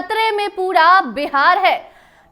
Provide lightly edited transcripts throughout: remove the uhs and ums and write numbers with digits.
खतरे में पूरा बिहार है।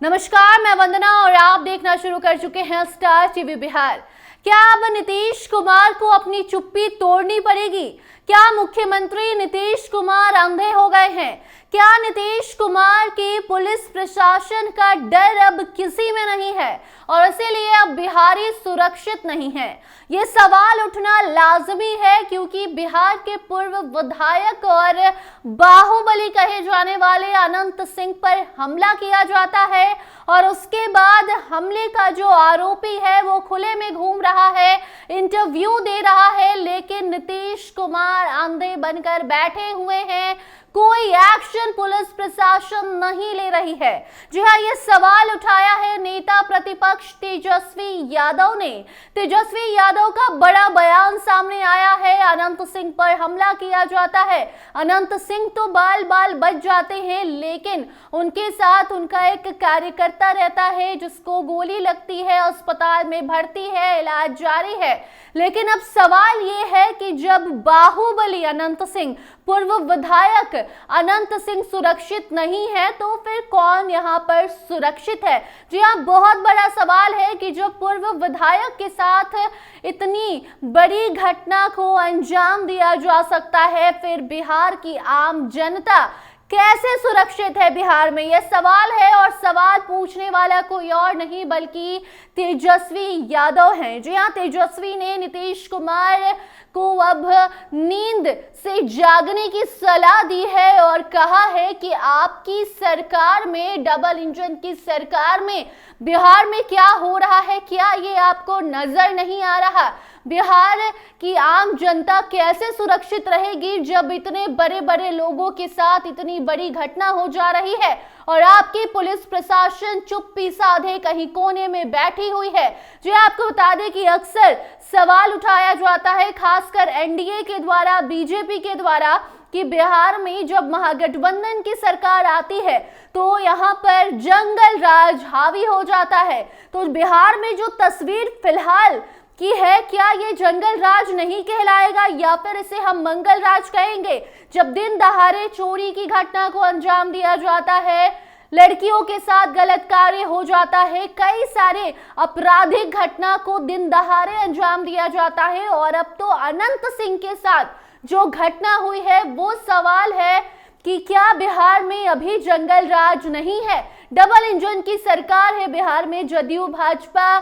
नमस्कार, मैं वंदना और आप देखना शुरू कर चुके हैं स्टार टीवी बिहार। क्या अब नीतीश कुमार को अपनी चुप्पी तोड़नी पड़ेगी? क्या मुख्यमंत्री नीतीश कुमार अंधे हो गए हैं? क्या नीतीश कुमार की पुलिस प्रशासन का डर अब किसी में नहीं है और इसीलिए अब बिहारी सुरक्षित नहीं है? ये सवाल उठना लाजमी है क्योंकि बिहार के पूर्व विधायक और बाहुबली कहे जाने वाले अनंत सिंह पर हमला किया जाता है और उसके बाद हमले का जो आरोपी है वो खुले में घूम रहा है, इंटरव्यू दे रहा है, लेकिन नीतीश कुमार अंधे बनकर बैठे हुए हैं। कोई एक्शन पुलिस प्रशासन नहीं ले रही है। जी हाँ, ये सवाल उठाया है नेता प्रतिपक्ष तेजस्वी यादव ने। तेजस्वी यादव का बड़ा बयान सामने आया है। अनंत सिंह पर हमला किया जाता है। अनंत सिंह तो बाल बाल बच जाते हैं, लेकिन उनके साथ उनका एक कार्यकर्ता रहता है जिसको गोली लगती है, अस्पताल में भर्ती है, इलाज जारी है। लेकिन अब सवाल ये है कि जब बाहुबली अनंत सिंह, पूर्व विधायक अनंत सिंह सुरक्षित नहीं है तो फिर कौन यहाँ पर सुरक्षित है? जी हाँ, बहुत बड़ा सवाल है कि जो पूर्व विधायक के साथ इतनी बड़ी घटना को अंजाम दिया जा सकता है, फिर बिहार की आम जनता कैसे सुरक्षित है बिहार में? यह सवाल है और सवाल पूछने वाला कोई और नहीं बल्कि तेजस्वी यादव हैं। जी हाँ, तेजस्वी ने नीतीश कुमार को अब नींद से जागने की सलाह दी है और कहा है कि आपकी सरकार में, डबल इंजन की सरकार में बिहार में क्या हो रहा है, क्या ये आपको नजर नहीं आ रहा? बिहार की आम जनता कैसे सुरक्षित रहेगी जब इतने बड़े बड़े लोगों के साथ इतनी बड़ी घटना हो जा रही है और आपकी पुलिस प्रशासन चुप्पी साधे कहीं कोने में बैठी हुई है? जी आपको बता दें कि अक्सर सवाल उठाया जाता है, खासकर एनडीए के द्वारा, बीजेपी के द्वारा, कि बिहार में जब महागठबंधन की सरकार आती है तो यहाँ पर जंगल राज हावी हो जाता है। तो बिहार में जो तस्वीर फिलहाल की है, क्या ये जंगल राज नहीं कहलाएगा या फिर इसे हम मंगल राज कहेंगे? जब दिन दहाड़े चोरी की घटना को अंजाम दिया जाता है, लड़कियों के साथ गलत कार्य हो जाता है, कई सारे आपराधिक घटना को दिन दहाड़े अंजाम दिया जाता है और अब तो अनंत सिंह के साथ जो घटना हुई है, वो सवाल है कि क्या बिहार में अभी जंगल राज नहीं है? डबल इंजन की सरकार है बिहार में, जदयू भाजपा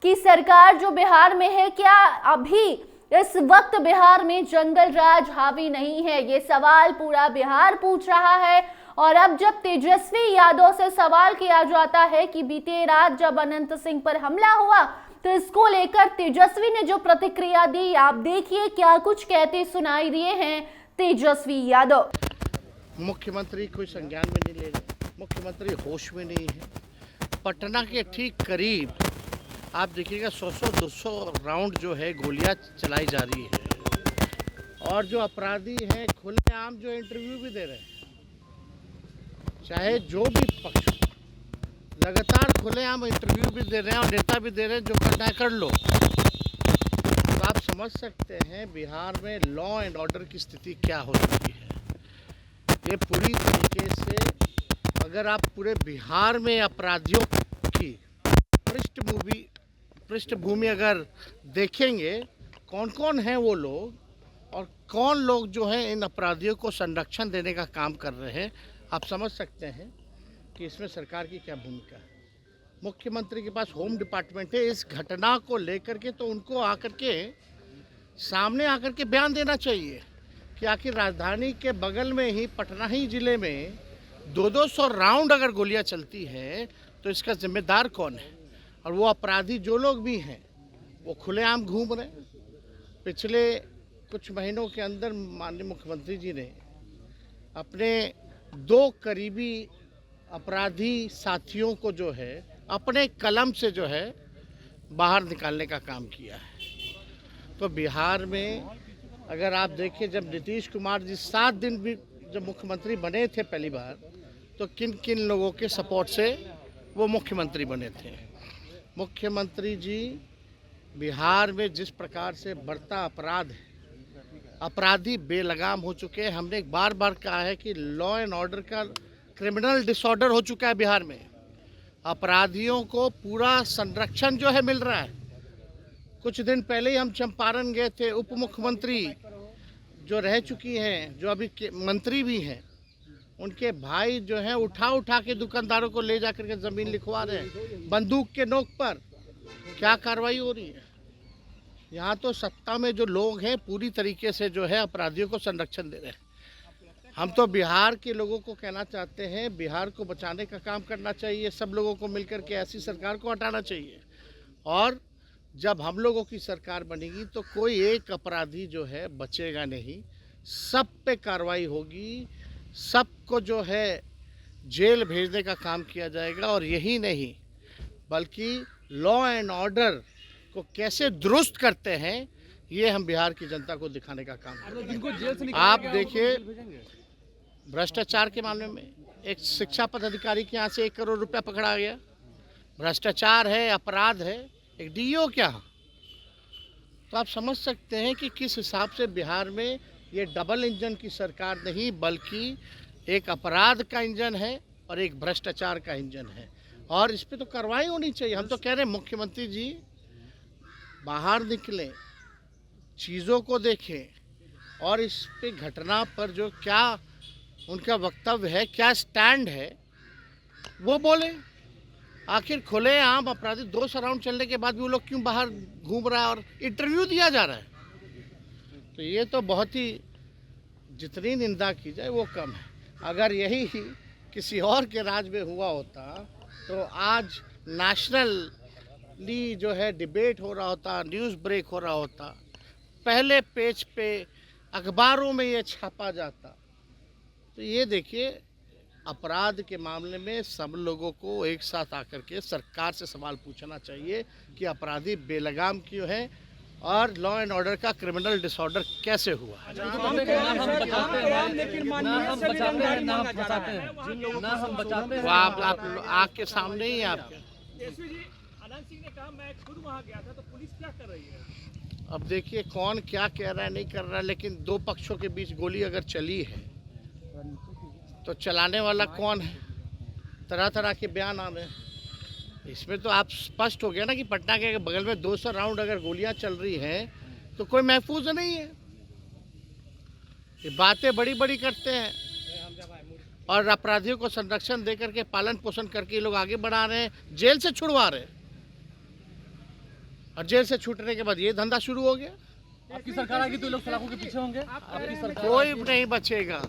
की सरकार जो बिहार में है, क्या अभी इस वक्त बिहार में जंगल राज हावी नहीं है? ये सवाल पूरा बिहार पूछ रहा है। और अब जब तेजस्वी यादव से सवाल किया जाता है कि बीते रात जब अनंत सिंह पर हमला हुआ तो इसको लेकर तेजस्वी ने जो प्रतिक्रिया दी, आप देखिए क्या कुछ कहते सुनाई दिए हैं तेजस्वी यादव। मुख्यमंत्री कोई संज्ञान में नहीं ले रहे, मुख्यमंत्री होश में नहीं है। पटना के ठीक करीब आप देखिएगा 100-200 राउंड जो है गोलियां चलाई जा रही है और जो अपराधी हैं खुलेआम जो इंटरव्यू भी दे रहे हैं, चाहे जो भी पक्ष, लगातार खुलेआम इंटरव्यू भी दे रहे हैं और नेता भी दे रहे हैं, जो करना है कर लो। तो आप समझ सकते हैं बिहार में लॉ एंड ऑर्डर की स्थिति क्या हो चुकी है। ये पूरी तरीके से अगर आप पूरे बिहार में अपराधियों की पृष्ठभूमि अगर देखेंगे, कौन कौन हैं वो लोग और कौन लोग जो हैं इन अपराधियों को संरक्षण देने का काम कर रहे हैं, आप समझ सकते हैं कि इसमें सरकार की क्या भूमिका है। मुख्यमंत्री के पास होम डिपार्टमेंट है, इस घटना को लेकर के तो उनको आकर के सामने आकर के बयान देना चाहिए कि आखिर राजधानी के बगल में ही, पटना ही जिले में 200 राउंड अगर गोलियां चलती हैं तो इसका जिम्मेदार कौन है? और वो अपराधी जो लोग भी हैं वो खुलेआम घूम रहे हैं। पिछले कुछ महीनों के अंदर माननीय मुख्यमंत्री जी ने अपने 2 करीबी अपराधी साथियों को जो है अपने कलम से जो है बाहर निकालने का काम किया है। तो बिहार में अगर आप देखिए, जब नीतीश कुमार जी 7 दिन भी जब मुख्यमंत्री बने थे पहली बार, तो किन किन लोगों के सपोर्ट से वो मुख्यमंत्री बने थे। मुख्यमंत्री जी बिहार में जिस प्रकार से बढ़ता अपराध है, अपराधी बेलगाम हो चुके हैं। हमने बार बार कहा है कि लॉ एंड ऑर्डर का क्रिमिनल डिसऑर्डर हो चुका है बिहार में। अपराधियों को पूरा संरक्षण जो है मिल रहा है। कुछ दिन पहले ही हम चंपारण गए थे, उप मुख्यमंत्री जो रह चुकी हैं, जो अभी मंत्री भी हैं, उनके भाई जो हैं उठा के दुकानदारों को ले जाकर के ज़मीन लिखवा रहे हैं बंदूक के नोक पर। क्या कार्रवाई हो रही है? यहाँ तो सत्ता में जो लोग हैं पूरी तरीके से जो है अपराधियों को संरक्षण दे रहे हैं। हम तो बिहार के लोगों को कहना चाहते हैं, बिहार को बचाने का काम करना चाहिए। सब लोगों को मिलकर के ऐसी सरकार को हटाना चाहिए, और जब हम लोगों की सरकार बनेगी तो कोई एक अपराधी जो है बचेगा नहीं। सब पे कार्रवाई होगी, सबको जो है जेल भेजने का काम किया जाएगा। और यही नहीं बल्कि लॉ एंड ऑर्डर को कैसे दुरुस्त करते हैं, ये हम बिहार की जनता को दिखाने का काम करेंगे। आप देखिए, भ्रष्टाचार के मामले में एक शिक्षा पदाधिकारी के यहाँ से 1 करोड़ रुपया पकड़ा गया। भ्रष्टाचार है, अपराध है, एक डीओ क्या। तो आप समझ सकते हैं कि किस हिसाब से बिहार में ये डबल इंजन की सरकार नहीं बल्कि एक अपराध का इंजन है और एक भ्रष्टाचार का इंजन है, और इस पे तो कार्रवाई होनी चाहिए। हम तो कह रहे हैं मुख्यमंत्री जी बाहर निकलें, चीज़ों को देखें और इस पे घटना पर जो क्या उनका वक्तव्य है, क्या स्टैंड है, वो बोले। आखिर खुले आम अपराधी 200 राउंड चलने के बाद भी वो लोग क्यों बाहर घूम रहा है और इंटरव्यू दिया जा रहा है? तो ये तो बहुत ही, जितनी निंदा की जाए वो कम है। अगर यही किसी और के राज में हुआ होता तो आज नेशनली जो है डिबेट हो रहा होता, न्यूज़ ब्रेक हो रहा होता, पहले पेज पे अखबारों में ये छापा जाता। तो ये देखिए, अपराध के मामले में सब लोगों को एक साथ आकर के सरकार से सवाल पूछना चाहिए कि अपराधी बेलगाम क्यों है और लॉ एंड ऑर्डर का क्रिमिनल डिसऑर्डर कैसे हुआ। वो आप आग के सामने ही आपके। अनंत सिंह ने कहा मैं खुद वहां गया था, तो पुलिस क्या कर रही है? अब देखिए कौन क्या कह रहा है, नहीं कर रहा है, लेकिन दो पक्षों के बीच गोली अगर चली है तो चलाने वाला कौन है? तरह तरह के बयान आ रहे हैं। इसमें तो आप स्पष्ट हो गया ना कि पटना के बगल में 200 राउंड अगर गोलियां चल रही हैं तो कोई महफूज नहीं है। ये बातें बड़ी बड़ी करते हैं और अपराधियों को संरक्षण देकर के पालन पोषण करके ये लोग आगे बढ़ा रहे हैं, जेल से छुड़वा रहे हैं, और जेल से छूटने के बाद ये धंधा शुरू हो गया। आपकी सरकार आएगी तो लोग सलाखों के पीछे होंगे? आपकी सरकार कोई नहीं बचेगा,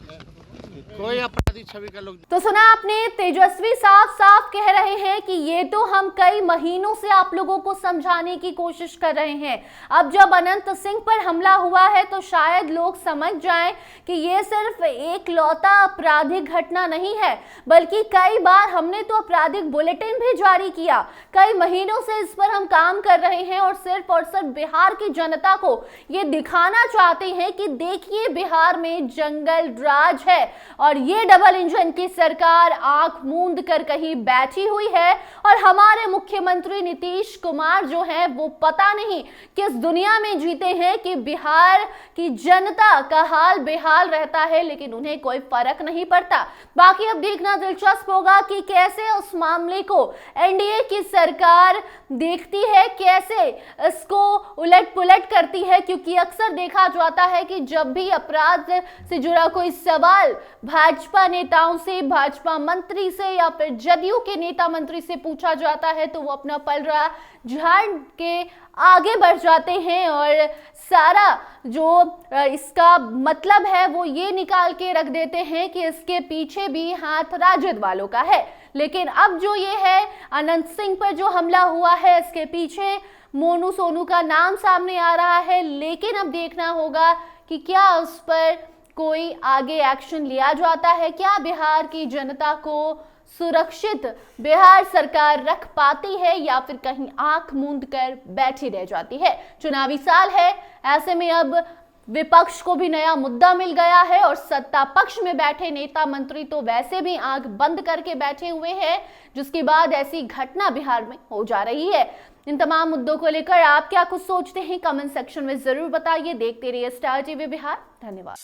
कोई अपराधी छवि का लोग। तो सुना आपने, तेजस्वी साफ साफ कह रहे हैं कि ये तो हम कई महीनों से आप लोगों को समझाने की कोशिश कर रहे हैं। अब जब अनंत सिंह पर हमला हुआ है तो शायद लोग समझ जाएं कि ये सिर्फ एक लौता आपराधिक घटना नहीं है, बल्कि कई बार हमने तो आपराधिक बुलेटिन भी जारी किया। कई महीनों से इस पर हम काम कर रहे हैं और सिर्फ बिहार की जनता को ये दिखाना चाहते हैं कि देखिए बिहार में जंगल राज है और ये डबल इंजन की सरकार आंख मूंद कर कहीं बैठी हुई है। और हमारे मुख्यमंत्री नीतीश कुमार जो है वो पता नहीं किस दुनिया में जीते हैं कि बिहार की जनता का हाल बेहाल रहता है, लेकिन उन्हें कोई फर्क नहीं पड़ता। बाकी अब देखना दिलचस्प होगा कि कैसे उस मामले को एनडीए की सरकार देखती है, कैसे इसको उलट पुलट करती है, क्योंकि अक्सर देखा जाता है कि जब भी अपराध से जुड़ा कोई सवाल भाजपा नेताओं से, भाजपा मंत्री से या फिर जदयू के नेता मंत्री से पूछा जाता है तो वो अपना पलड़ा झाड़ के आगे बढ़ जाते हैं और सारा जो इसका मतलब है वो ये निकाल के रख देते हैं कि इसके पीछे भी हाथ राजद वालों का है। लेकिन अब जो ये है अनंत सिंह पर जो हमला हुआ है, इसके पीछे मोनू सोनू का नाम सामने आ रहा है, लेकिन अब देखना होगा कि क्या उस पर कोई आगे एक्शन लिया जाता है, क्या बिहार की जनता को सुरक्षित बिहार सरकार रख पाती है या फिर कहीं आंख मूंद कर बैठी रह जाती है। चुनावी साल है, ऐसे में अब विपक्ष को भी नया मुद्दा मिल गया है और सत्ता पक्ष में बैठे नेता मंत्री तो वैसे भी आंख बंद करके बैठे हुए हैं, जिसके बाद ऐसी घटना बिहार में हो जा रही है। इन तमाम मुद्दों को लेकर आप क्या कुछ सोचते हैं, कमेंट सेक्शन में जरूर बताइए। देखते रहिए स्टार टीवी बिहार। धन्यवाद।